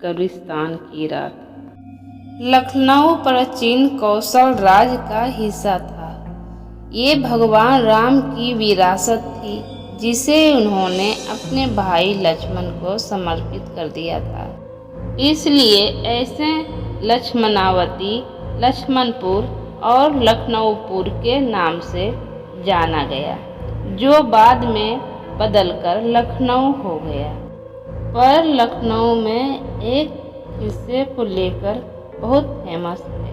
कब्रिस्तान की रात। लखनऊ प्राचीन कौशल राज का हिस्सा था। ये भगवान राम की विरासत थी जिसे उन्होंने अपने भाई लक्ष्मण को समर्पित कर दिया था। इसलिए ऐसे लक्ष्मणावती, लक्ष्मणपुर और लखनऊपुर के नाम से जाना गया, जो बाद में बदलकर लखनऊ हो गया। पर लखनऊ में एक हिस्से को लेकर बहुत फेमस है।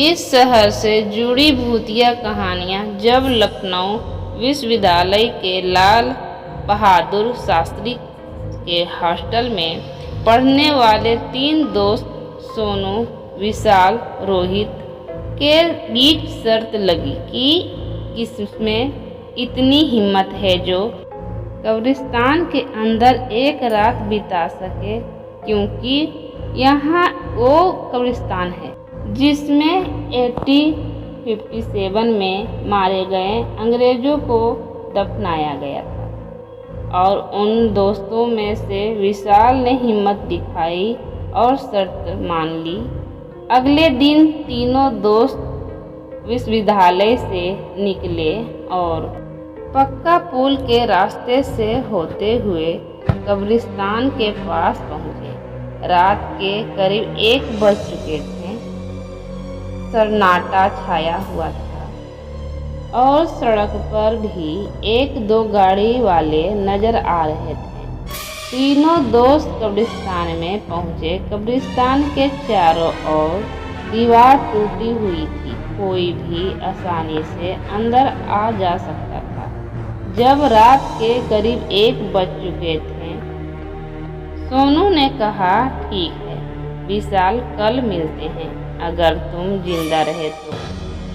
इस शहर से जुड़ी भूतिया कहानियाँ जब लखनऊ विश्वविद्यालय के लाल बहादुर शास्त्री के हॉस्टल में पढ़ने वाले 3 दोस्त सोनू, विशाल, रोहित के बीच शर्त लगी कि किसमें इतनी हिम्मत है जो कब्रिस्तान के अंदर एक रात बिता सके, क्योंकि यहाँ वो कब्रिस्तान है जिसमें 1857 में मारे गए अंग्रेजों को दफनाया गया था। और उन दोस्तों में से विशाल ने हिम्मत दिखाई और शर्त मान ली। अगले दिन तीनों दोस्त विश्वविद्यालय से निकले और पक्का पुल के रास्ते से होते हुए कब्रिस्तान के पास पहुँचे। रात के करीब 1 बज चुके थे। सन्नाटा छाया हुआ था और सड़क पर भी 1-2 गाड़ी वाले नजर आ रहे थे। तीनों दोस्त कब्रिस्तान में पहुँचे। कब्रिस्तान के चारों ओर दीवार टूटी हुई थी, कोई भी आसानी से अंदर आ जा सकता था। जब रात के करीब 1 बज चुके थे, सोनू ने कहा, ठीक है विशाल, कल मिलते हैं, अगर तुम जिंदा रहे तो।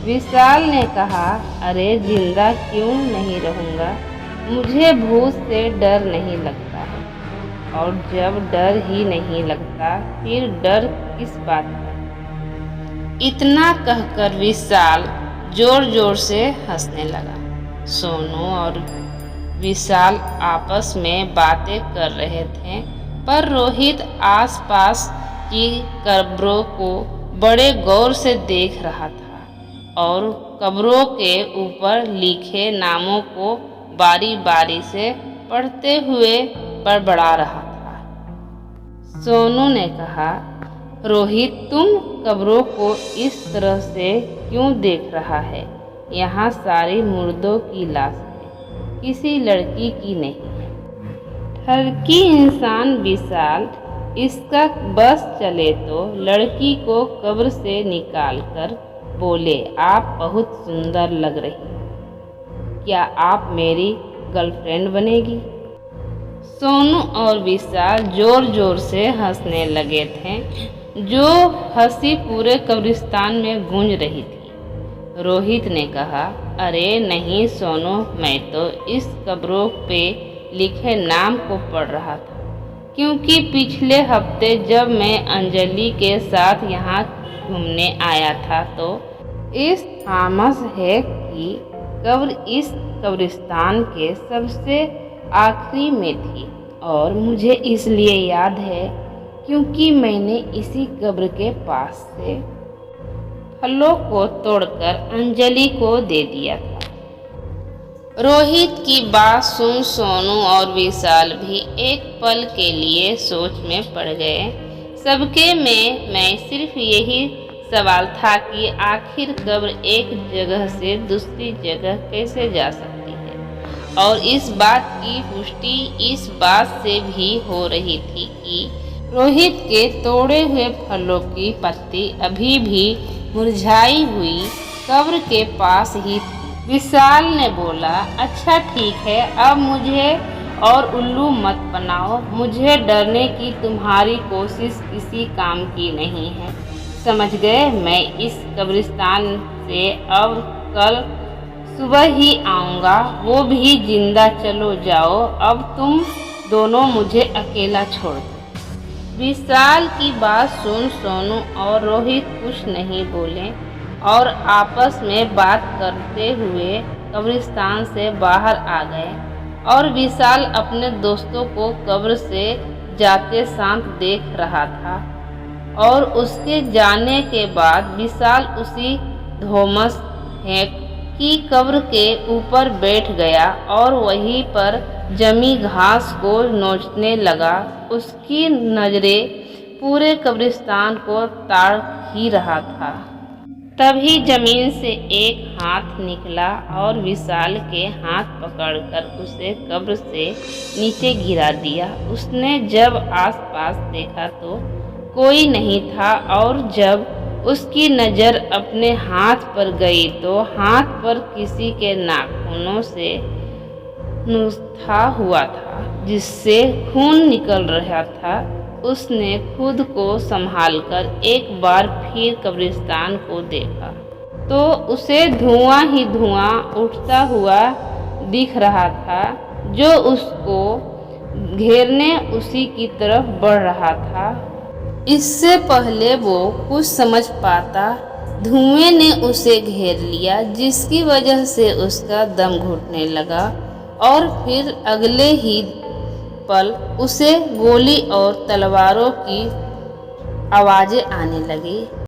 विशाल ने कहा, अरे जिंदा क्यों नहीं रहूँगा, मुझे भूत से डर नहीं लगता है, और जब डर ही नहीं लगता फिर डर किस बात का। इतना कहकर विशाल जोर जोर से हंसने लगा। सोनू और विशाल आपस में बातें कर रहे थे, पर रोहित आसपास की कब्रों को बड़े गौर से देख रहा था और कब्रों के ऊपर लिखे नामों को बारी बारी से पढ़ते हुए बड़बड़ा रहा था। सोनू ने कहा, रोहित, तुम कब्रों को इस तरह से क्यों देख रहा है? यहाँ सारी मुर्दों की लाश है, किसी लड़की की नहीं है। ठरकी इंसान विशाल, इसका बस चले तो लड़की को कब्र से निकाल कर बोले, आप बहुत सुंदर लग रही हैं, क्या आप मेरी गर्लफ्रेंड बनेगी? सोनू और विशाल जोर जोर से हंसने लगे थे, जो हंसी पूरे कब्रिस्तान में गूंज रही थी। रोहित ने कहा, अरे नहीं सोनू, मैं तो इस कब्रों पे लिखे नाम को पढ़ रहा था, क्योंकि पिछले हफ्ते जब मैं अंजलि के साथ यहाँ घूमने आया था तो इस थॉमस हेक की कब्र इस कब्रिस्तान के सबसे आखिरी में थी, और मुझे इसलिए याद है क्योंकि मैंने इसी कब्र के पास से फलों को तोड़कर अंजलि को दे दिया था। रोहित की बात सुन सोनू और विशाल भी एक पल के लिए सोच में पड़ गए। सबके में मैं सिर्फ यही सवाल था कि आखिर कब्र एक जगह से दूसरी जगह कैसे जा सकती है, और इस बात की पुष्टि इस बात से भी हो रही थी कि रोहित के तोड़े हुए फलों की पत्ती अभी भी मुरझाई हुई कब्र के पास ही थी। विशाल ने बोला, अच्छा ठीक है, अब मुझे और उल्लू मत बनाओ, मुझे डरने की तुम्हारी कोशिश किसी काम की नहीं है, समझ गए? मैं इस कब्रिस्तान से अब कल सुबह ही आऊँगा, वो भी जिंदा। चलो जाओ, अब तुम दोनों मुझे अकेला छोड़ दो। विशाल की बात सुन सोनू और रोहित कुछ नहीं बोले और आपस में बात करते हुए कब्रिस्तान से बाहर आ गए, और विशाल अपने दोस्तों को कब्र से जाते शांत देख रहा था और उसके जाने के बाद विशाल उसी थॉमस हैंक की कब्र के ऊपर बैठ गया और वहीं पर जमी घास को नोचने लगा। उसकी नजरें पूरे कब्रिस्तान को ताड़ ही रहा था। तभी जमीन से एक हाथ निकला और विशाल के हाथ पकड़कर उसे कब्र से नीचे गिरा दिया। उसने जब आसपास देखा तो कोई नहीं था और जब उसकी नज़र अपने हाथ पर गई तो हाथ पर किसी के नाखूनों से नुस्खा हुआ था जिससे खून निकल रहा था। उसने खुद को संभालकर एक बार फिर कब्रिस्तान को देखा तो उसे धुआं ही धुआं उठता हुआ दिख रहा था जो उसको घेरने उसी की तरफ बढ़ रहा था। इससे पहले वो कुछ समझ पाता, धुएं ने उसे घेर लिया जिसकी वजह से उसका दम घुटने लगा और फिर अगले ही पल उसे गोली और तलवारों की आवाज़ें आने लगी।